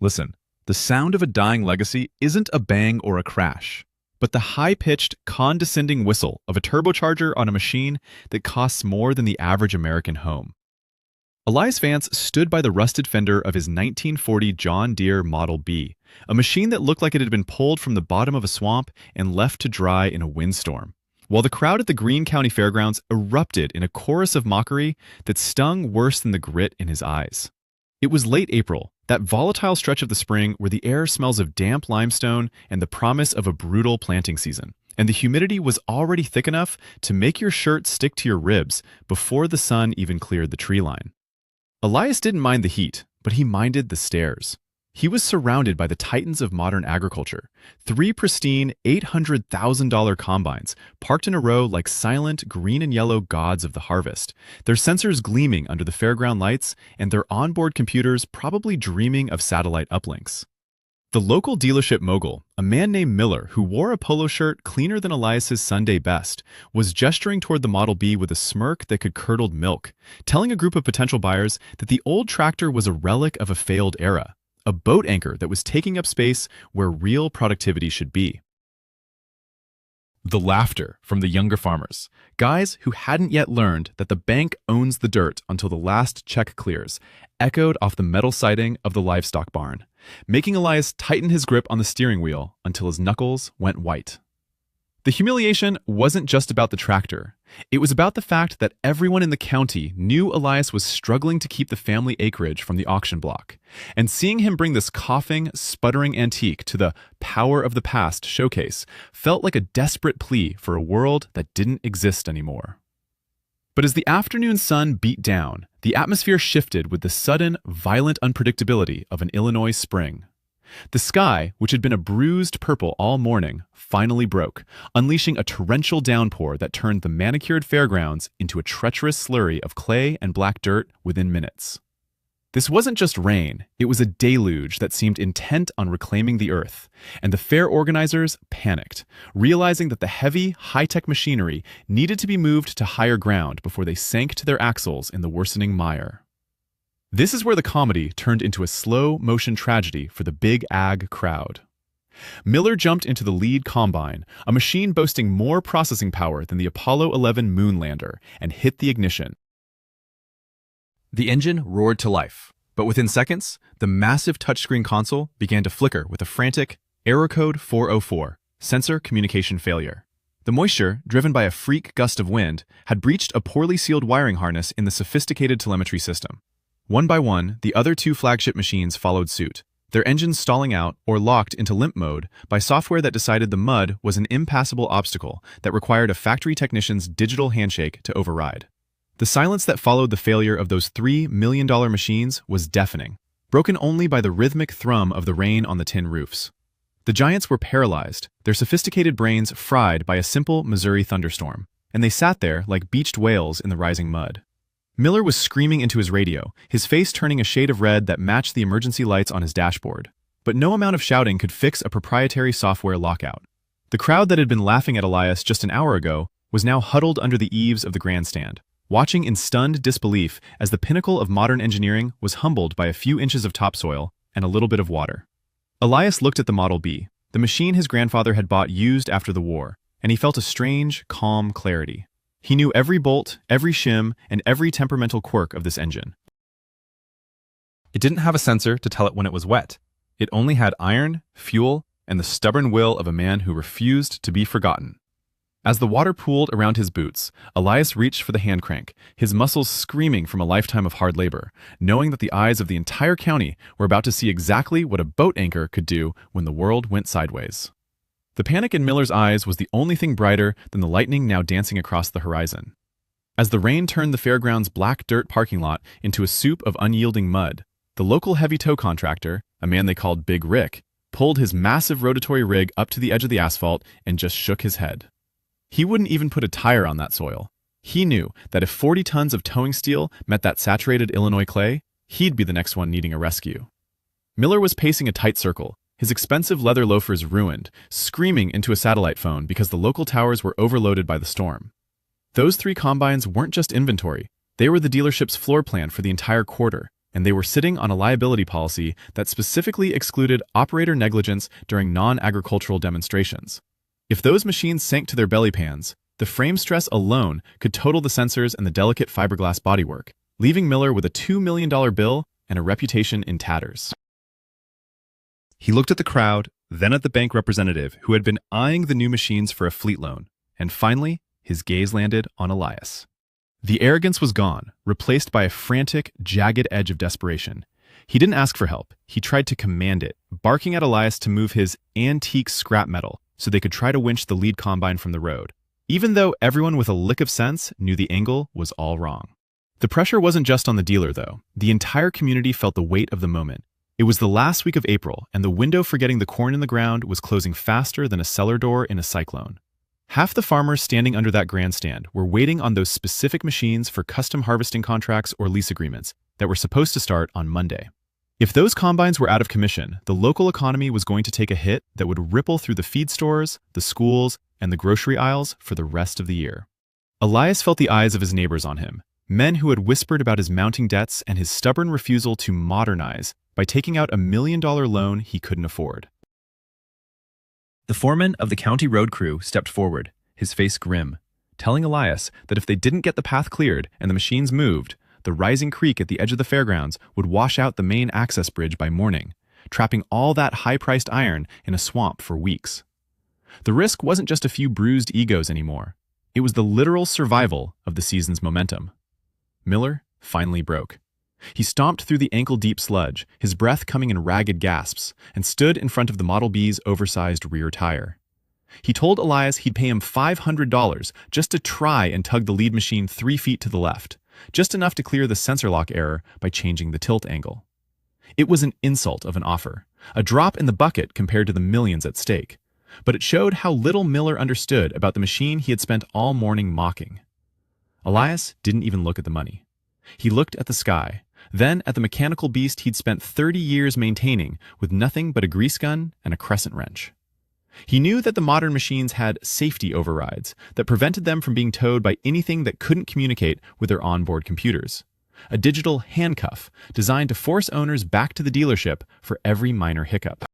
Listen, the sound of a dying legacy isn't a bang or a crash, but the high-pitched, condescending whistle of a turbocharger on a machine that costs more than the average American home. Elias Vance stood by the rusted fender of his 1940 John Deere Model B, a machine that looked like it had been pulled from the bottom of a swamp and left to dry in a windstorm, while the crowd at the Greene County Fairgrounds erupted in a chorus of mockery that stung worse than the grit in his eyes. It was late April, that volatile stretch of the spring where the air smells of damp limestone and the promise of a brutal planting season, and the humidity was already thick enough to make your shirt stick to your ribs before the sun even cleared the tree line. Elias didn't mind the heat, but he minded the stares. He was surrounded by the titans of modern agriculture, 3 pristine $800,000 combines parked in a row like silent green and yellow gods of the harvest, their sensors gleaming under the fairground lights and their onboard computers probably dreaming of satellite uplinks. The local dealership mogul, a man named Miller who wore a polo shirt cleaner than Elias's Sunday best, was gesturing toward the Model B with a smirk that could curdle milk, telling a group of potential buyers that the old tractor was a relic of a failed era, a boat anchor that was taking up space where real productivity should be. The laughter from the younger farmers, guys who hadn't yet learned that the bank owns the dirt until the last check clears, echoed off the metal siding of the livestock barn, making Elias tighten his grip on the steering wheel until his knuckles went white. The humiliation wasn't just about the tractor. It was about the fact that everyone in the county knew Elias was struggling to keep the family acreage from the auction block, and seeing him bring this coughing, sputtering antique to the Power of the Past showcase felt like a desperate plea for a world that didn't exist anymore. But as the afternoon sun beat down, the atmosphere shifted with the sudden, violent unpredictability of an Illinois spring. The sky, which had been a bruised purple all morning, finally broke, unleashing a torrential downpour that turned the manicured fairgrounds into a treacherous slurry of clay and black dirt within minutes. This wasn't just rain, it was a deluge that seemed intent on reclaiming the earth, and the fair organizers panicked, realizing that the heavy, high-tech machinery needed to be moved to higher ground before they sank to their axles in the worsening mire. This is where the comedy turned into a slow-motion tragedy for the big ag crowd. Miller jumped into the lead combine, a machine boasting more processing power than the Apollo 11 moon lander, and hit the ignition. The engine roared to life, but within seconds, the massive touchscreen console began to flicker with a frantic error code 404, sensor communication failure. The moisture, driven by a freak gust of wind, had breached a poorly sealed wiring harness in the sophisticated telemetry system. One by one, the other 2 flagship machines followed suit, their engines stalling out or locked into limp mode by software that decided the mud was an impassable obstacle that required a factory technician's digital handshake to override. The silence that followed the failure of those $3 million machines was deafening, broken only by the rhythmic thrum of the rain on the tin roofs. The giants were paralyzed, their sophisticated brains fried by a simple Missouri thunderstorm, and they sat there like beached whales in the rising mud. Miller was screaming into his radio, his face turning a shade of red that matched the emergency lights on his dashboard. But no amount of shouting could fix a proprietary software lockout. The crowd that had been laughing at Elias just an hour ago was now huddled under the eaves of the grandstand, watching in stunned disbelief as the pinnacle of modern engineering was humbled by a few inches of topsoil and a little bit of water. Elias looked at the Model B, the machine his grandfather had bought used after the war, and he felt a strange, calm clarity. He knew every bolt, every shim, and every temperamental quirk of this engine. It didn't have a sensor to tell it when it was wet. It only had iron, fuel, and the stubborn will of a man who refused to be forgotten. As the water pooled around his boots, Elias reached for the hand crank, his muscles screaming from a lifetime of hard labor, knowing that the eyes of the entire county were about to see exactly what a boat anchor could do when the world went sideways. The panic in Miller's eyes was the only thing brighter than the lightning now dancing across the horizon. As the rain turned the fairground's black dirt parking lot into a soup of unyielding mud, the local heavy tow contractor, a man they called Big Rick, pulled his massive rotatory rig up to the edge of the asphalt and just shook his head. He wouldn't even put a tire on that soil. He knew that if 40 tons of towing steel met that saturated Illinois clay, he'd be the next one needing a rescue. Miller was pacing a tight circle, his expensive leather loafers ruined, screaming into a satellite phone because the local towers were overloaded by the storm. Those 3 combines weren't just inventory, they were the dealership's floor plan for the entire quarter, and they were sitting on a liability policy that specifically excluded operator negligence during non-agricultural demonstrations. If those machines sank to their belly pans, the frame stress alone could total the sensors and the delicate fiberglass bodywork, leaving Miller with a $2 million bill and a reputation in tatters. He looked at the crowd, then at the bank representative who had been eyeing the new machines for a fleet loan, and finally, his gaze landed on Elias. The arrogance was gone, replaced by a frantic, jagged edge of desperation. He didn't ask for help. He tried to command it, barking at Elias to move his antique scrap metal so they could try to winch the lead combine from the road, even though everyone with a lick of sense knew the angle was all wrong. The pressure wasn't just on the dealer, though. The entire community felt the weight of the moment. It was the last week of April, and the window for getting the corn in the ground was closing faster than a cellar door in a cyclone. Half the farmers standing under that grandstand were waiting on those specific machines for custom harvesting contracts or lease agreements that were supposed to start on Monday. If those combines were out of commission, the local economy was going to take a hit that would ripple through the feed stores, the schools, and the grocery aisles for the rest of the year. Elias felt the eyes of his neighbors on him, men who had whispered about his mounting debts and his stubborn refusal to modernize by taking out a $1 million loan he couldn't afford. The foreman of the county road crew stepped forward, his face grim, telling Elias that if they didn't get the path cleared and the machines moved, the rising creek at the edge of the fairgrounds would wash out the main access bridge by morning, trapping all that high-priced iron in a swamp for weeks. The risk wasn't just a few bruised egos anymore. It was the literal survival of the season's momentum. Miller finally broke. He stomped through the ankle-deep sludge, his breath coming in ragged gasps, and stood in front of the Model B's oversized rear tire. He told Elias he'd pay him $500 just to try and tug the lead machine 3 feet to the left, just enough to clear the sensor lock error by changing the tilt angle. It was an insult of an offer, a drop in the bucket compared to the millions at stake, but it showed how little Miller understood about the machine he had spent all morning mocking. Elias didn't even look at the money. He looked at the sky, then at the mechanical beast he'd spent 30 years maintaining with nothing but a grease gun and a crescent wrench. He knew that the modern machines had safety overrides that prevented them from being towed by anything that couldn't communicate with their onboard computers. A digital handcuff designed to force owners back to the dealership for every minor hiccup.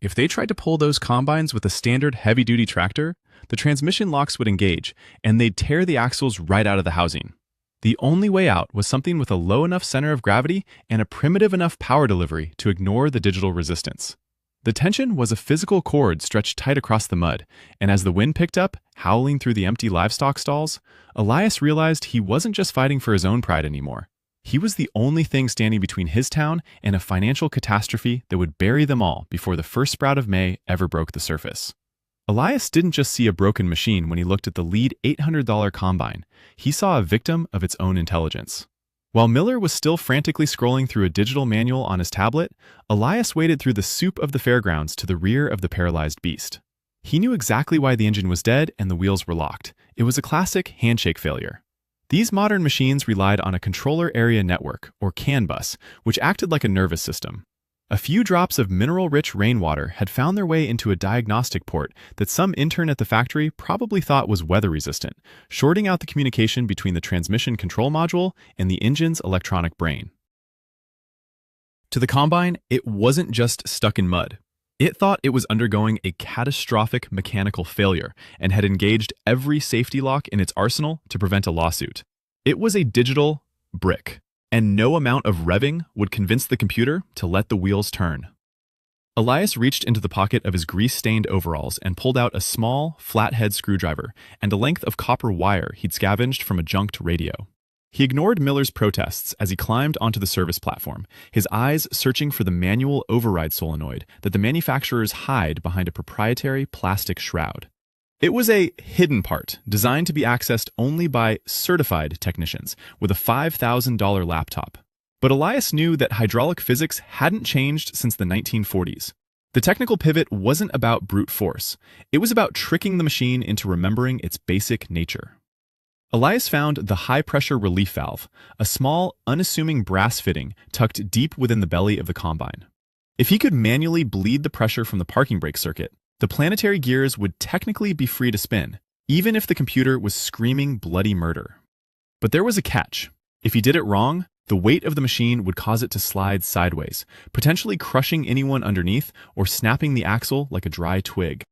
If they tried to pull those combines with a standard heavy-duty tractor, the transmission locks would engage, and they'd tear the axles right out of the housing. The only way out was something with a low enough center of gravity and a primitive enough power delivery to ignore the digital resistance. The tension was a physical cord stretched tight across the mud, and as the wind picked up, howling through the empty livestock stalls, Elias realized he wasn't just fighting for his own pride anymore. He was the only thing standing between his town and a financial catastrophe that would bury them all before the first sprout of May ever broke the surface. Elias didn't just see a broken machine when he looked at the lead $800 combine. He saw a victim of its own intelligence. While Miller was still frantically scrolling through a digital manual on his tablet, Elias waded through the soup of the fairgrounds to the rear of the paralyzed beast. He knew exactly why the engine was dead and the wheels were locked. It was a classic handshake failure. These modern machines relied on a controller area network, or CAN bus, which acted like a nervous system. A few drops of mineral-rich rainwater had found their way into a diagnostic port that some intern at the factory probably thought was weather-resistant, shorting out the communication between the transmission control module and the engine's electronic brain. To the combine, it wasn't just stuck in mud. It thought it was undergoing a catastrophic mechanical failure and had engaged every safety lock in its arsenal to prevent a lawsuit. It was a digital brick, and no amount of revving would convince the computer to let the wheels turn. Elias reached into the pocket of his grease-stained overalls and pulled out a small, flathead screwdriver and a length of copper wire he'd scavenged from a junked radio. He ignored Miller's protests as he climbed onto the service platform, his eyes searching for the manual override solenoid that the manufacturers hide behind a proprietary plastic shroud. It was a hidden part designed to be accessed only by certified technicians with a $5,000 laptop. But Elias knew that hydraulic physics hadn't changed since the 1940s. The technical pivot wasn't about brute force. It was about tricking the machine into remembering its basic nature. Elias found the high-pressure relief valve, a small, unassuming brass fitting tucked deep within the belly of the combine. If he could manually bleed the pressure from the parking brake circuit, the planetary gears would technically be free to spin, even if the computer was screaming bloody murder. But there was a catch. If he did it wrong, the weight of the machine would cause it to slide sideways, potentially crushing anyone underneath or snapping the axle like a dry twig.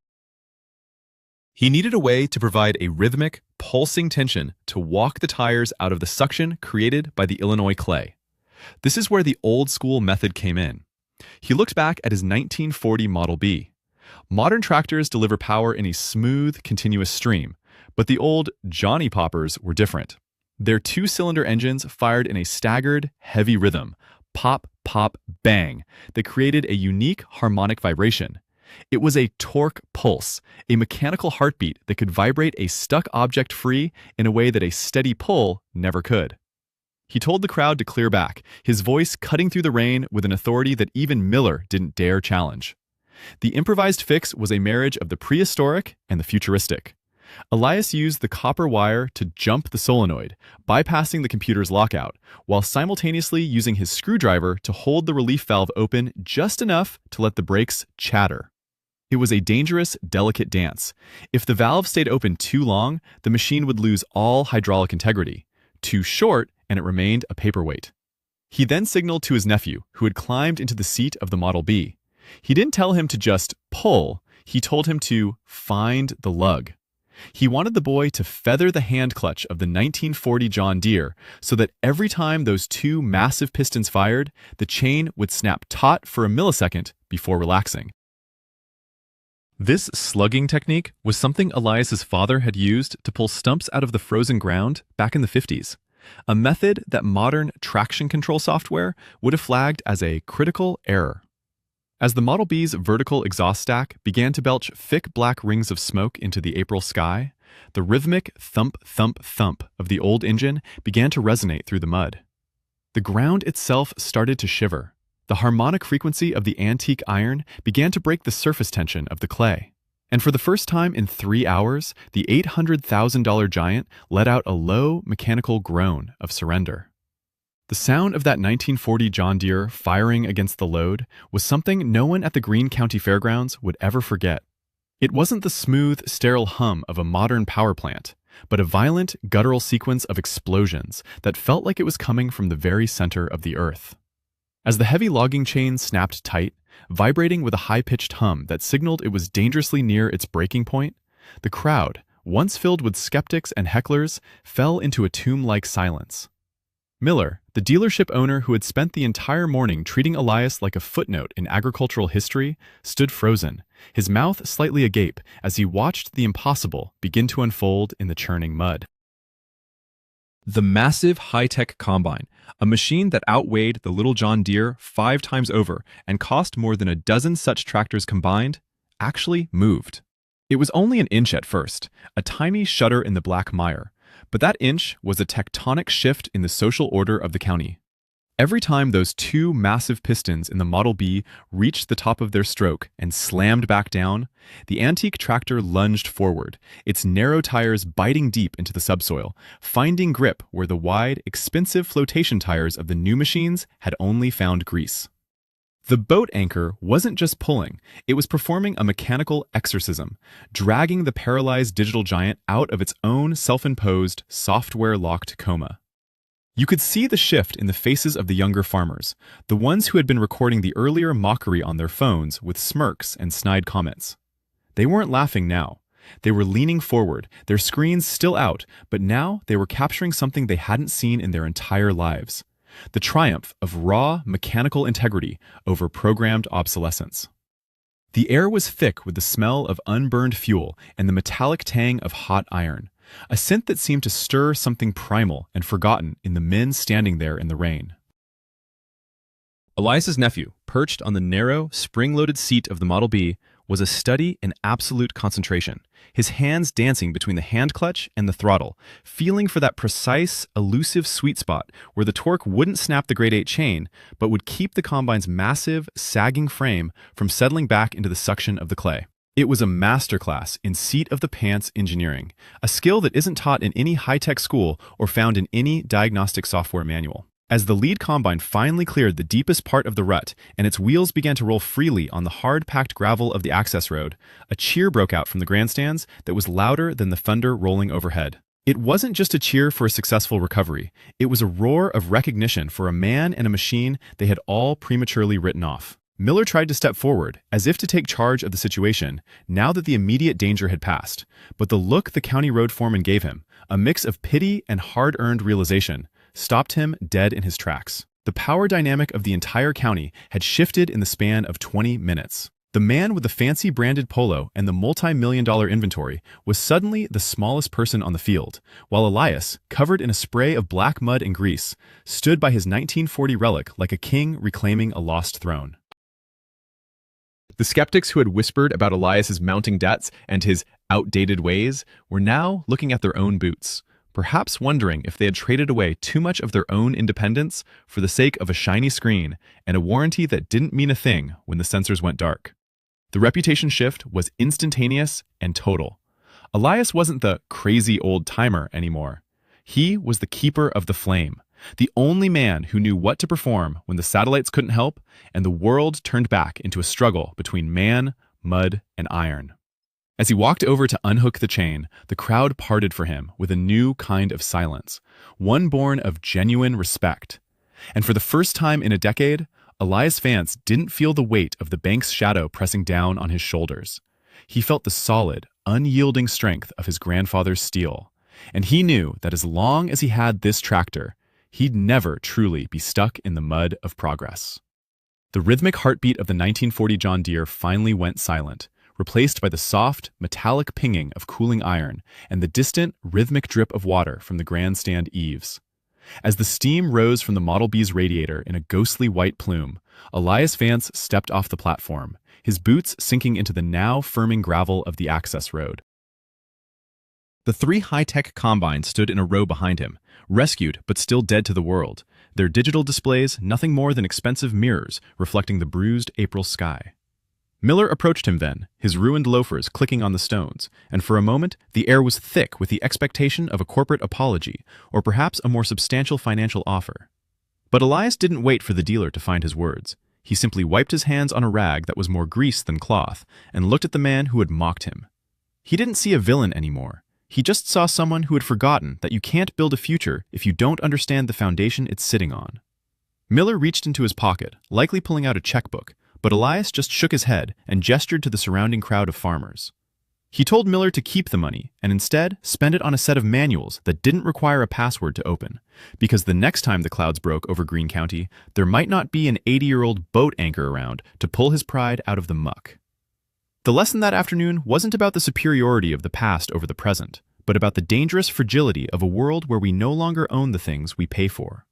He needed a way to provide a rhythmic, pulsing tension to walk the tires out of the suction created by the Illinois clay. This is where the old-school method came in. He looked back at his 1940 Model B. Modern tractors deliver power in a smooth, continuous stream, but the old Johnny Poppers were different. Their two-cylinder engines fired in a staggered, heavy rhythm, pop, pop, bang, that created a unique harmonic vibration. It was a torque pulse, a mechanical heartbeat that could vibrate a stuck object free in a way that a steady pull never could. He told the crowd to clear back, his voice cutting through the rain with an authority that even Miller didn't dare challenge. The improvised fix was a marriage of the prehistoric and the futuristic. Elias used the copper wire to jump the solenoid, bypassing the computer's lockout, while simultaneously using his screwdriver to hold the relief valve open just enough to let the brakes chatter. It was a dangerous, delicate dance. If the valve stayed open too long, the machine would lose all hydraulic integrity. Too short, and it remained a paperweight. He then signaled to his nephew, who had climbed into the seat of the Model B. He didn't tell him to just pull, he told him to find the lug. He wanted the boy to feather the hand clutch of the 1940 John Deere so that every time those two massive pistons fired, the chain would snap taut for a millisecond before relaxing. This slugging technique was something Elias's father had used to pull stumps out of the frozen ground back in the 50s, a method that modern traction control software would have flagged as a critical error. As the Model B's vertical exhaust stack began to belch thick black rings of smoke into the April sky, the rhythmic thump, thump, thump of the old engine began to resonate through the mud. The ground itself started to shiver. The harmonic frequency of the antique iron began to break the surface tension of the clay. And for the first time in 3 hours, the $800,000 giant let out a low, mechanical groan of surrender. The sound of that 1940 John Deere firing against the load was something no one at the Greene County Fairgrounds would ever forget. It wasn't the smooth, sterile hum of a modern power plant, but a violent, guttural sequence of explosions that felt like it was coming from the very center of the earth. As the heavy logging chain snapped tight, vibrating with a high-pitched hum that signaled it was dangerously near its breaking point, the crowd, once filled with skeptics and hecklers, fell into a tomb-like silence. Miller, the dealership owner who had spent the entire morning treating Elias like a footnote in agricultural history, stood frozen, his mouth slightly agape as he watched the impossible begin to unfold in the churning mud. The massive high-tech combine, a machine that outweighed the little John Deere 5 times over and cost more than a dozen such tractors combined, actually moved. It was only an inch at first, a tiny shudder in the black mire, but that inch was a tectonic shift in the social order of the county. Every time those 2 massive pistons in the Model B reached the top of their stroke and slammed back down, the antique tractor lunged forward, its narrow tires biting deep into the subsoil, finding grip where the wide, expensive flotation tires of the new machines had only found grease. The boat anchor wasn't just pulling, it was performing a mechanical exorcism, dragging the paralyzed digital giant out of its own self-imposed, software-locked coma. You could see the shift in the faces of the younger farmers, the ones who had been recording the earlier mockery on their phones with smirks and snide comments. They weren't laughing now. They were leaning forward, their screens still out, but now they were capturing something they hadn't seen in their entire lives. The triumph of raw, mechanical integrity over programmed obsolescence. The air was thick with the smell of unburned fuel and the metallic tang of hot iron, a scent that seemed to stir something primal and forgotten in the men standing there in the rain. Elias's nephew, perched on the narrow, spring-loaded seat of the Model B, was a study in absolute concentration, his hands dancing between the hand clutch and the throttle, feeling for that precise, elusive sweet spot where the torque wouldn't snap the grade 8 chain, but would keep the combine's massive, sagging frame from settling back into the suction of the clay. It was a masterclass in seat-of-the-pants engineering, a skill that isn't taught in any high-tech school or found in any diagnostic software manual. As the lead combine finally cleared the deepest part of the rut and its wheels began to roll freely on the hard-packed gravel of the access road, a cheer broke out from the grandstands that was louder than the thunder rolling overhead. It wasn't just a cheer for a successful recovery. It was a roar of recognition for a man and a machine they had all prematurely written off. Miller tried to step forward, as if to take charge of the situation, now that the immediate danger had passed. But the look the county road foreman gave him, a mix of pity and hard-earned realization, stopped him dead in his tracks. The power dynamic of the entire county had shifted in the span of 20 minutes. The man with the fancy branded polo and the multi-million-dollar inventory was suddenly the smallest person on the field, while Elias, covered in a spray of black mud and grease, stood by his 1940 relic like a king reclaiming a lost throne. The skeptics who had whispered about Elias's mounting debts and his outdated ways were now looking at their own boots, perhaps wondering if they had traded away too much of their own independence for the sake of a shiny screen and a warranty that didn't mean a thing when the sensors went dark. The reputation shift was instantaneous and total. Elias wasn't the crazy old-timer anymore. He was the keeper of the flame, the only man who knew what to perform when the satellites couldn't help and the world turned back into a struggle between man, mud, and iron. As he walked over to unhook the chain, the crowd parted for him with a new kind of silence, one born of genuine respect. And for the first time in a decade, Elias Vance didn't feel the weight of the bank's shadow pressing down on his shoulders. He felt the solid, unyielding strength of his grandfather's steel, and he knew that as long as he had this tractor, he'd never truly be stuck in the mud of progress. The rhythmic heartbeat of the 1940 John Deere finally went silent, replaced by the soft, metallic pinging of cooling iron and the distant, rhythmic drip of water from the grandstand eaves. As the steam rose from the Model B's radiator in a ghostly white plume, Elias Vance stepped off the platform, his boots sinking into the now firming gravel of the access road. The three high-tech combines stood in a row behind him, rescued but still dead to the world, their digital displays nothing more than expensive mirrors reflecting the bruised April sky. Miller approached him then, his ruined loafers clicking on the stones, and for a moment the air was thick with the expectation of a corporate apology, or perhaps a more substantial financial offer. But Elias didn't wait for the dealer to find his words. He simply wiped his hands on a rag that was more grease than cloth, and looked at the man who had mocked him. He didn't see a villain anymore. He just saw someone who had forgotten that you can't build a future if you don't understand the foundation it's sitting on. Miller reached into his pocket, likely pulling out a checkbook, but Elias just shook his head and gestured to the surrounding crowd of farmers. He told Miller to keep the money and instead spend it on a set of manuals that didn't require a password to open, because the next time the clouds broke over Greene County, there might not be an 80-year-old boat anchor around to pull his pride out of the muck. The lesson that afternoon wasn't about the superiority of the past over the present, but about the dangerous fragility of a world where we no longer own the things we pay for.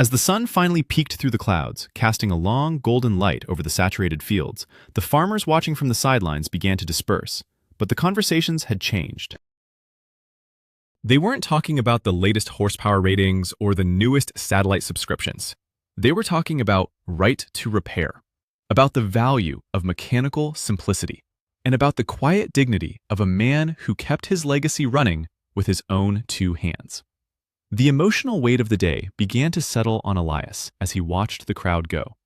As the sun finally peeked through the clouds, casting a long golden light over the saturated fields, the farmers watching from the sidelines began to disperse, but the conversations had changed. They weren't talking about the latest horsepower ratings or the newest satellite subscriptions. They were talking about right to repair, about the value of mechanical simplicity, and about the quiet dignity of a man who kept his legacy running with his own two hands. The emotional weight of the day began to settle on Elias as he watched the crowd go.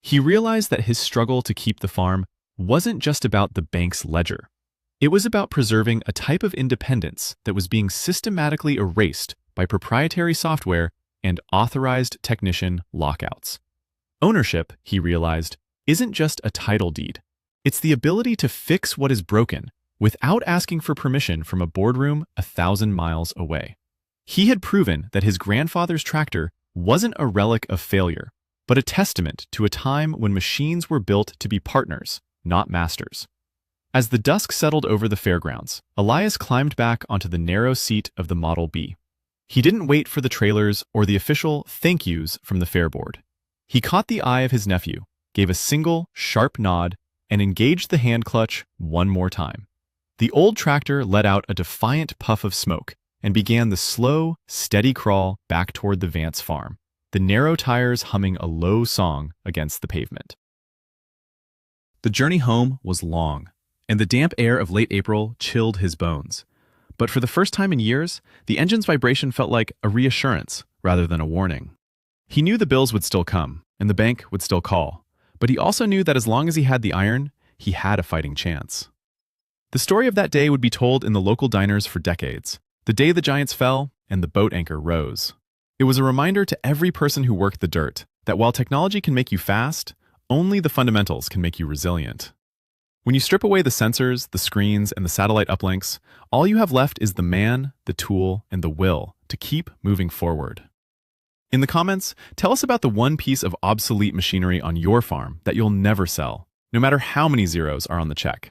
He realized that his struggle to keep the farm wasn't just about the bank's ledger. It was about preserving a type of independence that was being systematically erased by proprietary software and authorized technician lockouts. Ownership, he realized, isn't just a title deed. It's the ability to fix what is broken without asking for permission from a boardroom 1,000 miles away. He had proven that his grandfather's tractor wasn't a relic of failure, but a testament to a time when machines were built to be partners, not masters. As the dusk settled over the fairgrounds, Elias climbed back onto the narrow seat of the Model B. He didn't wait for the trailers or the official thank yous from the fair board. He caught the eye of his nephew, gave a single, sharp nod, and engaged the hand clutch one more time. The old tractor let out a defiant puff of smoke and began the slow, steady crawl back toward the Vance farm, the narrow tires humming a low song against the pavement. The journey home was long, and the damp air of late April chilled his bones. But for the first time in years, the engine's vibration felt like a reassurance rather than a warning. He knew the bills would still come, and the bank would still call, but he also knew that as long as he had the iron, he had a fighting chance. The story of that day would be told in the local diners for decades. The day the giants fell and the boat anchor rose. It was a reminder to every person who worked the dirt that while technology can make you fast, only the fundamentals can make you resilient. When you strip away the sensors, the screens, and the satellite uplinks, all you have left is the man, the tool, and the will to keep moving forward. In the comments, tell us about the one piece of obsolete machinery on your farm that you'll never sell, no matter how many zeros are on the check.